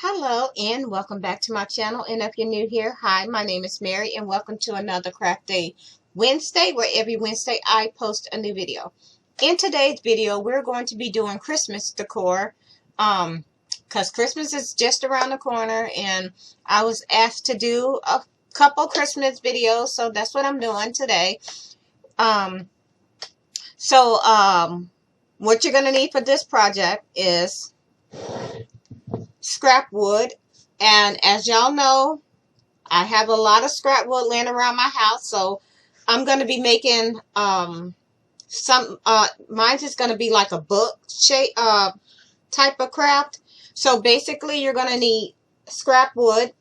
Hello and welcome back to my channel, and if you're new here, hi, my name is Mary and welcome to another Craft Day Wednesday, where every Wednesday I post a new video. In today's video we're going to be doing Christmas decor because Christmas is just around the corner and I was asked to do a couple Christmas videos, so that's what I'm doing today. What you're going to need for this project is scrap wood, and as y'all know, I have a lot of scrap wood laying around my house, so I'm going to be making mine's is going to be like a book shape type of craft. So basically you're going to need scrap wood,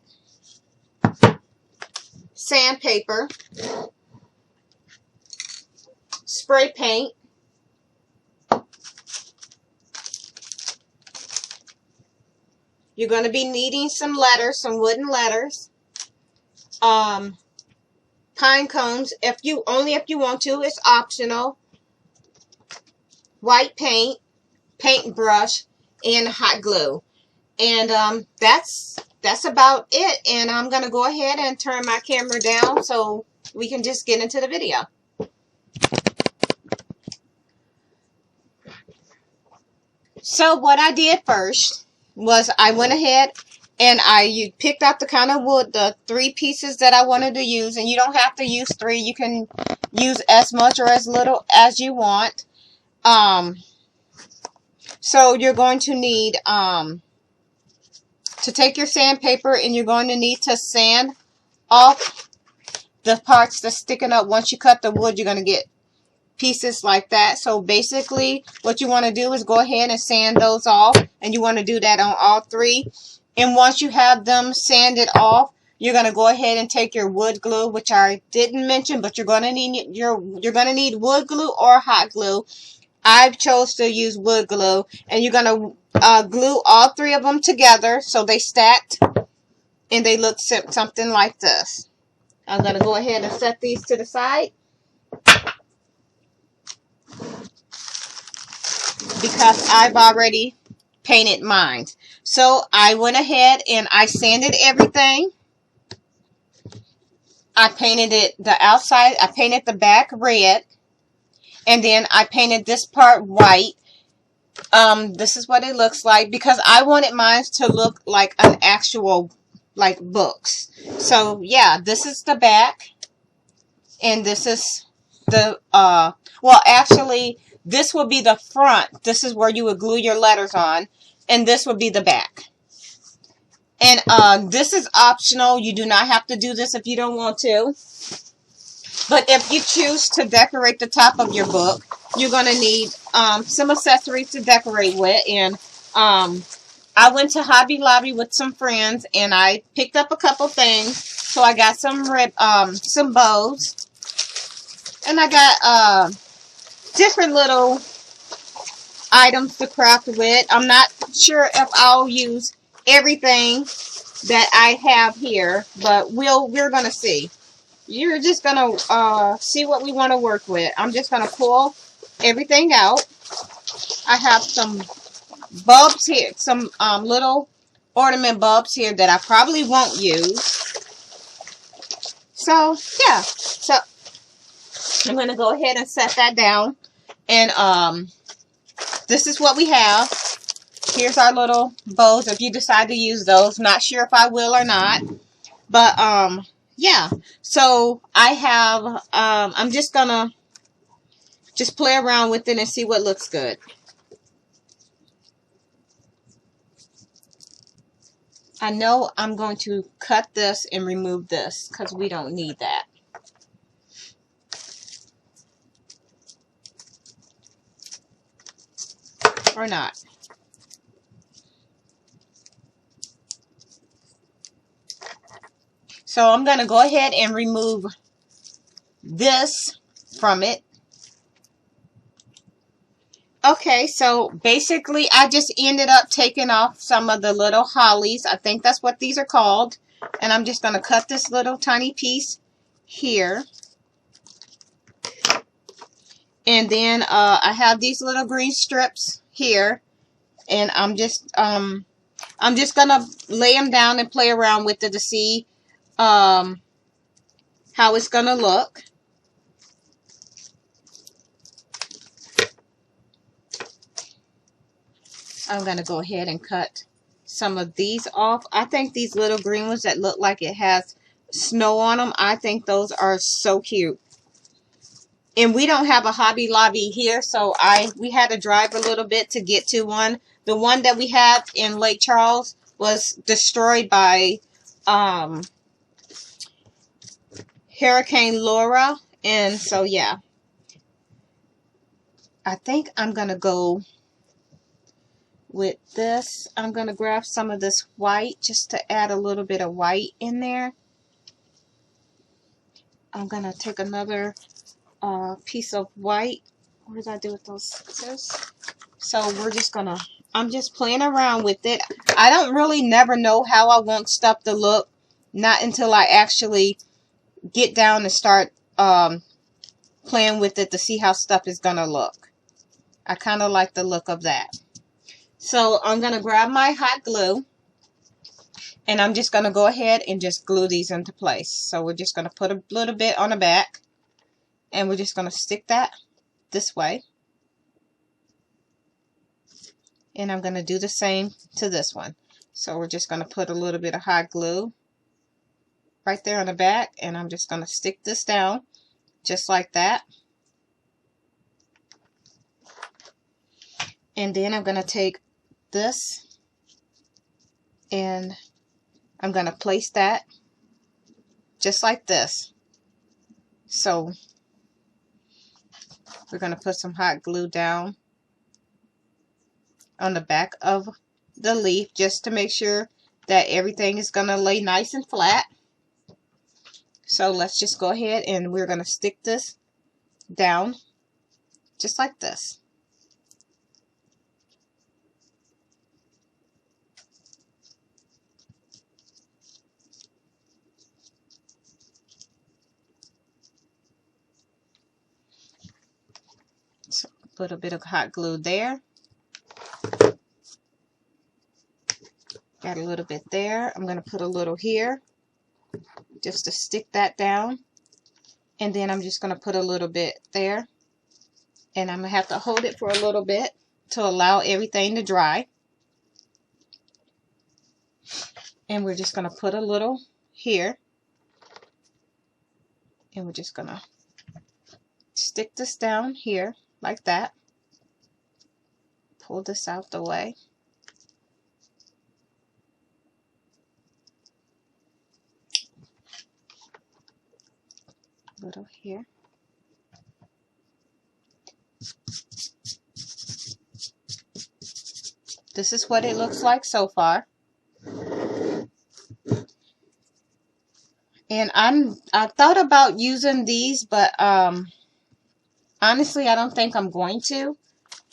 sandpaper, spray paint, you're going to be needing some letters, some wooden letters, pine cones, if you want to, it's optional, white paint, paintbrush, and hot glue. And that's about it. And I'm going to go ahead and turn my camera down so we can just get into the video. So what I did first was I went ahead and I picked out the kind of wood, the 3 pieces that I wanted to use. And you don't have to use 3. You can use as much or as little as you want. So you're going to need to take your sandpaper, and you're going to need to sand off the parts that's sticking up. Once you cut the wood, you're going to get pieces like that. So basically what you want to do is go ahead and sand those off, and you want to do that on all 3. And once you have them sanded off, you're going to go ahead and take your wood glue, which I didn't mention, but you're going to need wood glue or hot glue. I've chose to use wood glue, and you're going to glue all 3 of them together so they stacked and they look something like this. I'm going to go ahead and set these to the side because I've already painted mine. So I went ahead and I sanded everything. I painted it the outside, I painted the back red, and then I painted this part white. This is what it looks like because I wanted mine to look like an actual like books. So yeah, this is the back, and this is the well, actually this will be the front. This is where you would glue your letters on, and this would be the back. And this is optional. You do not have to do this if you don't want to. But if you choose to decorate the top of your book, you're going to need some accessories to decorate with. And I went to Hobby Lobby with some friends, and I picked up a couple things. So I got some bows, and I got different little items to craft with. I'm not sure if I'll use everything that I have here, but we're going to see. You're just going to see what we want to work with. I'm just going to pull everything out. I have some bulbs here, some little ornament bulbs here that I probably won't use. So, yeah. So, I'm going to go ahead and set that down. And this is what we have. Here's our little bows if you decide to use those. Not sure if I will or not. But, yeah. So, I have, I'm just going to just play around with it and see what looks good. I know I'm going to cut this and remove this because we don't need that. Or not. So I'm going to go ahead and remove this from it. Okay, so basically I just ended up taking off some of the little hollies. I think that's what these are called. And I'm just going to cut this little tiny piece here. And then I have these little green strips here. And I'm just I'm just going to lay them down and play around with it to see how it's going to look. I'm going to go ahead and cut some of these off. I think these little green ones that look like it has snow on them, I think those are so cute. And we don't have a Hobby Lobby here, so we had to drive a little bit to get to one. The one that we had in Lake Charles was destroyed by Hurricane Laura. And so, yeah. I think I'm going to go with this. I'm going to grab some of this white just to add a little bit of white in there. I'm going to take another piece of white. What did I do with those scissors? So we're just going to, I'm just playing around with it. I don't really never know how I want stuff to look. Not until I actually get down and start playing with it to see how stuff is going to look. I kind of like the look of that. So I'm going to grab my hot glue. And I'm just going to go ahead and just glue these into place. So we're just going to put a little bit on the back. And we're just going to stick that this way. And I'm going to do the same to this one. So we're just going to put a little bit of hot glue right there on the back. And I'm just going to stick this down just like that. And then I'm going to take this and I'm going to place that just like this. So we're going to put some hot glue down on the back of the leaf just to make sure that everything is going to lay nice and flat. So let's just go ahead and we're going to stick this down just like this. So put a bit of hot glue there. Got a little bit there. I'm going to put a little here just to stick that down. And then I'm just going to put a little bit there. And I'm going to have to hold it for a little bit to allow everything to dry. And we're just going to put a little here. And we're just going to stick this down here like that. Pull this out the way. A little here. This is what it looks like so far. And I thought about using these, but honestly, I don't think I'm going to.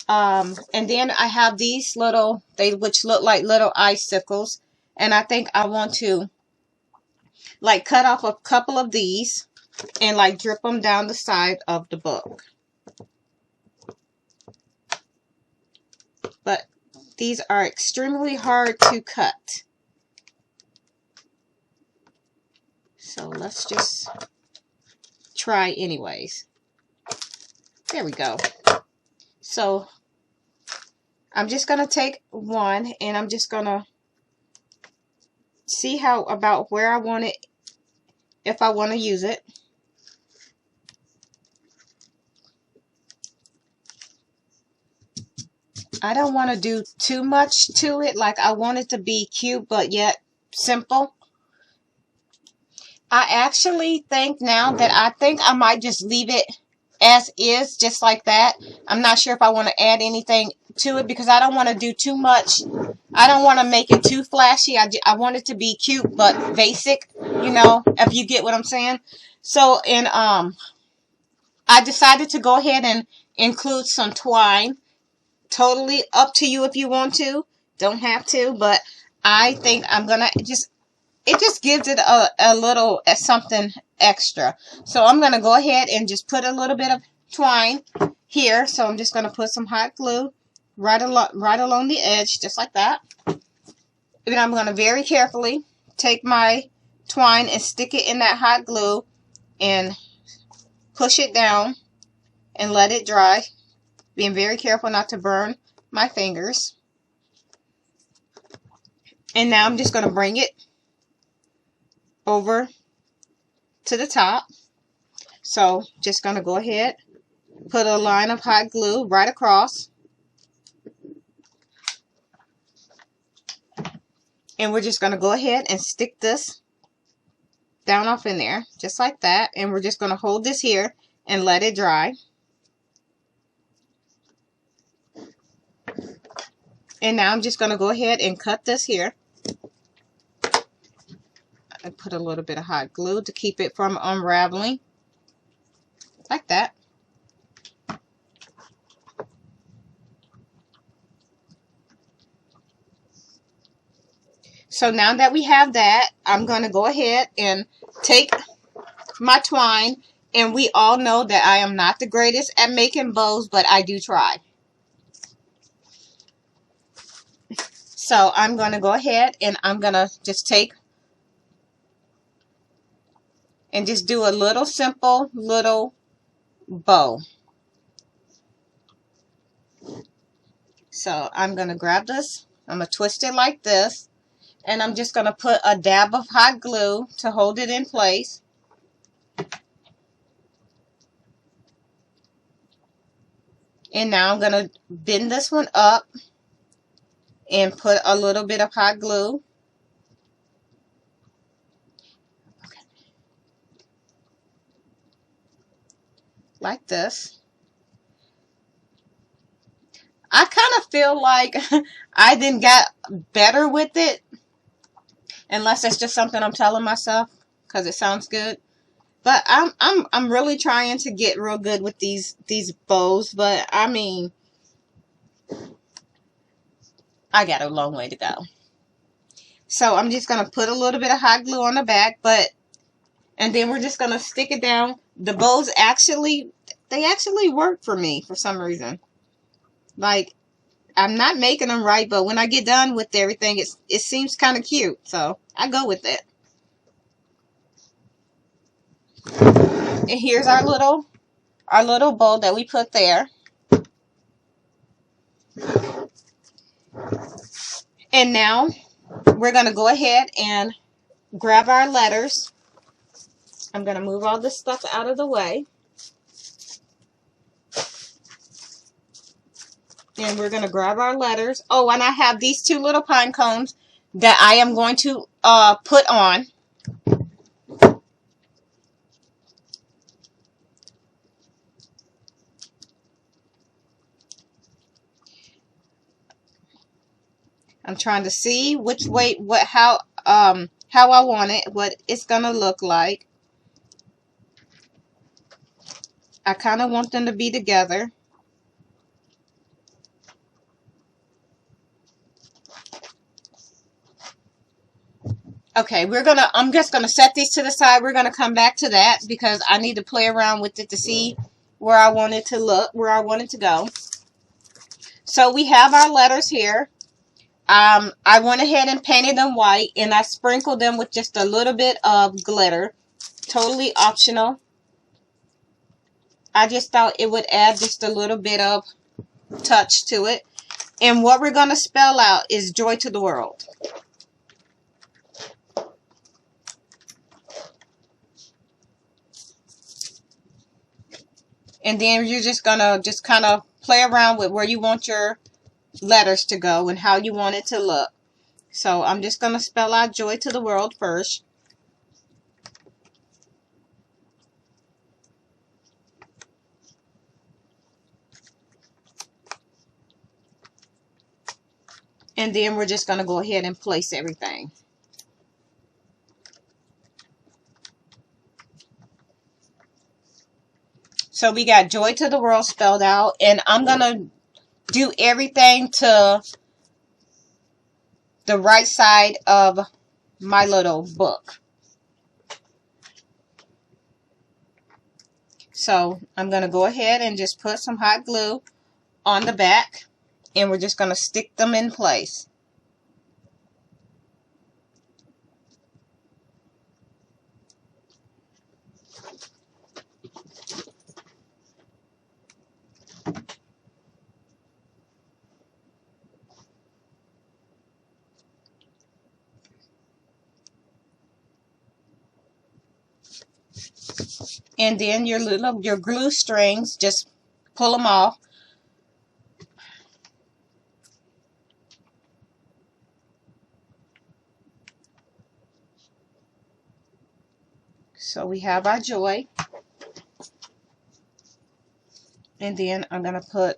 And then I have these little, which look like little icicles. And I think I want to like cut off a couple of these and like drip them down the side of the book. But these are extremely hard to cut. So let's just try anyways. There we go. So I'm just going to take one and I'm just going to see how about where I want it, if I want to use it. I don't want to do too much to it. Like I want it to be cute but yet simple. I actually think now that I might just leave it as is, just like that. I'm not sure if I want to add anything to it because I don't want to do too much. I don't want to make it too flashy. I want it to be cute but basic, you know, if you get what I'm saying. So, and I decided to go ahead and include some twine. Totally up to you if you want to. Don't have to, but I think I'm going to just, it just gives it a little something extra. So I'm going to go ahead and just put a little bit of twine here. So I'm just going to put some hot glue right along the edge, just like that. And I'm going to very carefully take my twine and stick it in that hot glue and push it down and let it dry. Being very careful not to burn my fingers. And now I'm just going to bring it over to the top. So just going to go ahead, put a line of hot glue right across. And we're just going to go ahead and stick this down off in there, just like that. And we're just going to hold this here and let it dry. And now I'm just going to go ahead and cut this here. I put a little bit of hot glue to keep it from unraveling, like that. So now that we have that, I'm going to go ahead and take my twine. And we all know that I am not the greatest at making bows, but I do try. So I'm going to go ahead and I'm going to just take and just do a little simple little bow. So I'm going to grab this. I'm going to twist it like this. And I'm just going to put a dab of hot glue to hold it in place. And now I'm going to bend this one up and put a little bit of hot glue. Okay. Like this. I kind of feel like I didn't get better with it. Unless it's just something I'm telling myself because it sounds good. But I'm really trying to get real good with these bows, but I mean, I got a long way to go. So I'm just going to put a little bit of hot glue on the back, and then we're just going to stick it down. The bows actually work for me for some reason. Like, I'm not making them right, but when I get done with everything, it seems kind of cute, so I go with it. And here's our little bow that we put there. And now we're going to go ahead and grab our letters. I'm going to move all this stuff out of the way. And we're going to grab our letters. Oh, and I have these two little pine cones that I am going to put on. I'm trying to see which way, how I want it, what it's going to look like. I kind of want them to be together. Okay, I'm just gonna set these to the side. We're gonna come back to that because I need to play around with it to see where I want it to look, where I want it to go. So we have our letters here. I went ahead and painted them white, and I sprinkled them with just a little bit of glitter. Totally optional. I just thought it would add just a little bit of touch to it. And what we're gonna spell out is joy to the world. And then you're just gonna kind of play around with where you want your letters to go and how you want it to look. So I'm just gonna spell out joy to the world first. And then we're just gonna go ahead and place everything. So we got joy to the world spelled out, and I'm going to do everything to the right side of my little book. So I'm going to go ahead and just put some hot glue on the back, and we're just going to stick them in place. And then your glue strings, just pull them off. So we have our joy. And then I'm going to put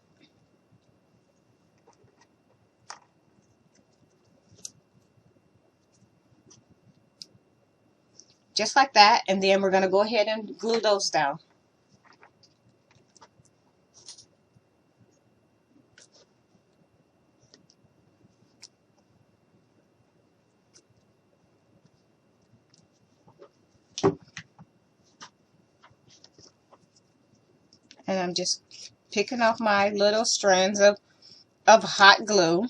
just like that, and then we're going to go ahead and glue those down. And I'm just picking off my little strands of hot glue.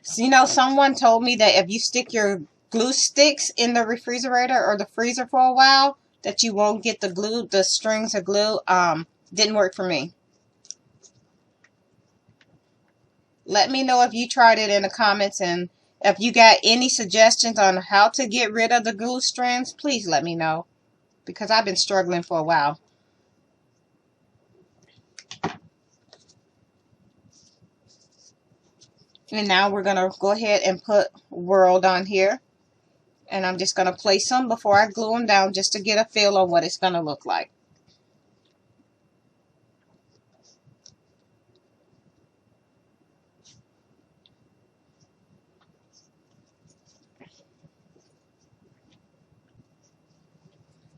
So, you know, someone told me that if you stick your glue sticks in the refrigerator or the freezer for a while, that you won't get the strings of glue. Didn't work for me. Let me know if you tried it in the comments, and if you got any suggestions on how to get rid of the glue strands, please let me know, because I've been struggling for a while. And now we're going to go ahead and put World on here. And I'm just going to place them before I glue them down, just to get a feel of what it's going to look like.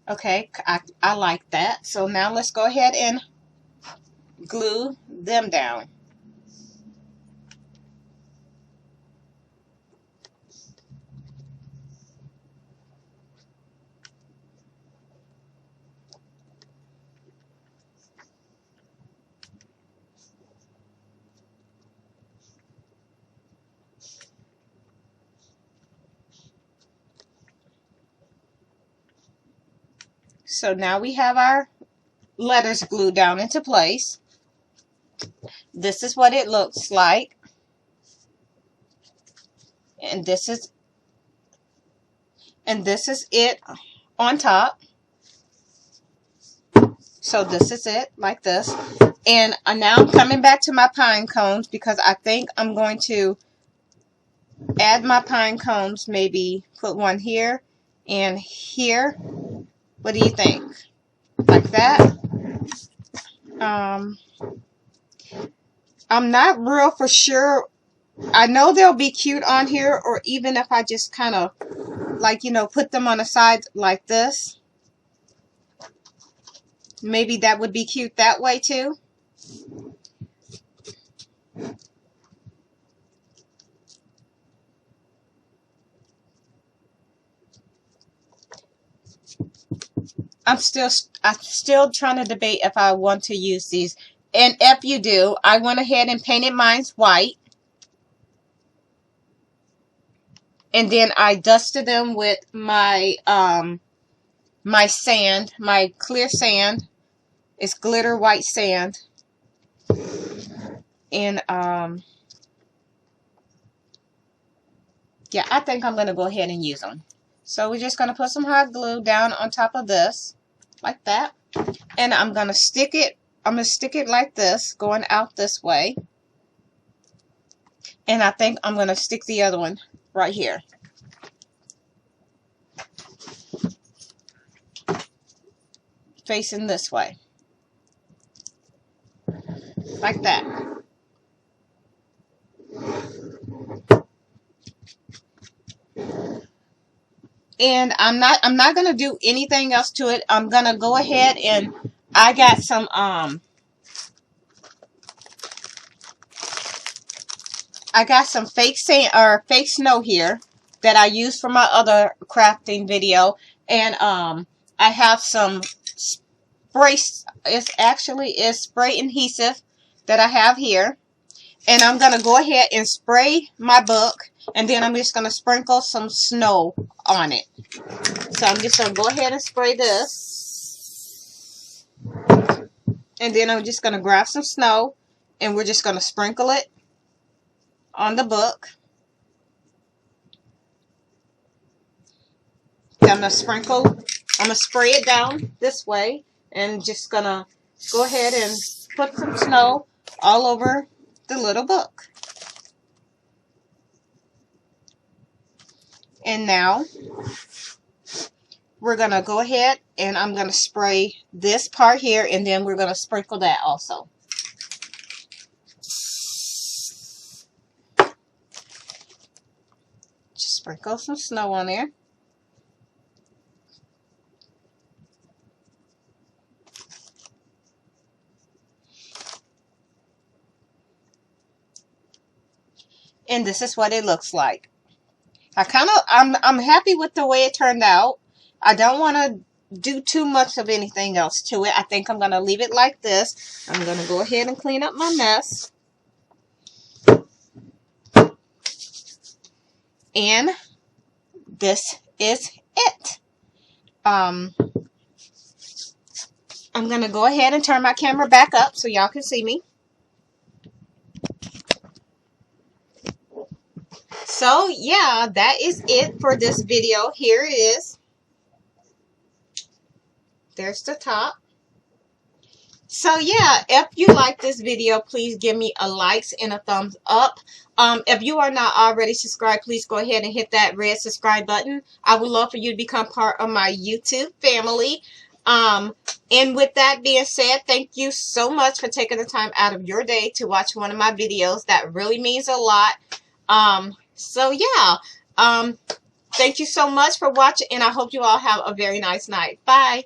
Okay, I like that. So now let's go ahead and glue them down. So now we have our letters glued down into place. This is what it looks like. And this is it on top. So this is it, like this. And now I'm coming back to my pine cones, because I think I'm going to add my pine cones, maybe put one here and here. What do you think? Like that? I'm not real for sure. I know they'll be cute on here, or even if I just kind of, like, you know, put them on the side like this. Maybe that would be cute that way too. I'm still trying to debate if I want to use these. And if you do, I went ahead and painted mine white. And then I dusted them with my my sand, my clear sand. It's glitter white sand. And yeah, I think I'm going to go ahead and use them. So we're just going to put some hot glue down on top of this, like that. And I'm going to stick it. I'm going to stick it like this, going out this way. And I think I'm going to stick the other one right here. Facing this way. Like that. And I'm not going to do anything else to it. I'm going to go ahead and I got some fake sand or fake snow here that I used for my other crafting video, and I have some spray. It's actually spray adhesive that I have here, and I'm gonna go ahead and spray my book, and then I'm just gonna sprinkle some snow on it. So I'm just gonna go ahead and spray this, and then I'm just gonna grab some snow, and we're just gonna sprinkle it on the book. I'm going to sprinkle I'm going to spray it down this way and just going to go ahead and put some snow all over the little book. And now we're going to go ahead and I'm going to spray this part here, and then we're going to sprinkle that also. Just sprinkle some snow on there. And this is what it looks like. I'm happy with the way it turned out. I don't want to do too much of anything else to it. I think I'm going to leave it like this. I'm going to go ahead and clean up my mess. And this is it. I'm going to go ahead and turn my camera back up so y'all can see me. So yeah, that is it for this video. Here it is. There's the top. So yeah, if you like this video, please give me a likes and a thumbs up. If you are not already subscribed, please go ahead and hit that red subscribe button. I would love for you to become part of my YouTube family. And with that being said, thank you so much for taking the time out of your day to watch one of my videos. That really means a lot. So yeah, thank you so much for watching, and I hope you all have a very nice night. Bye.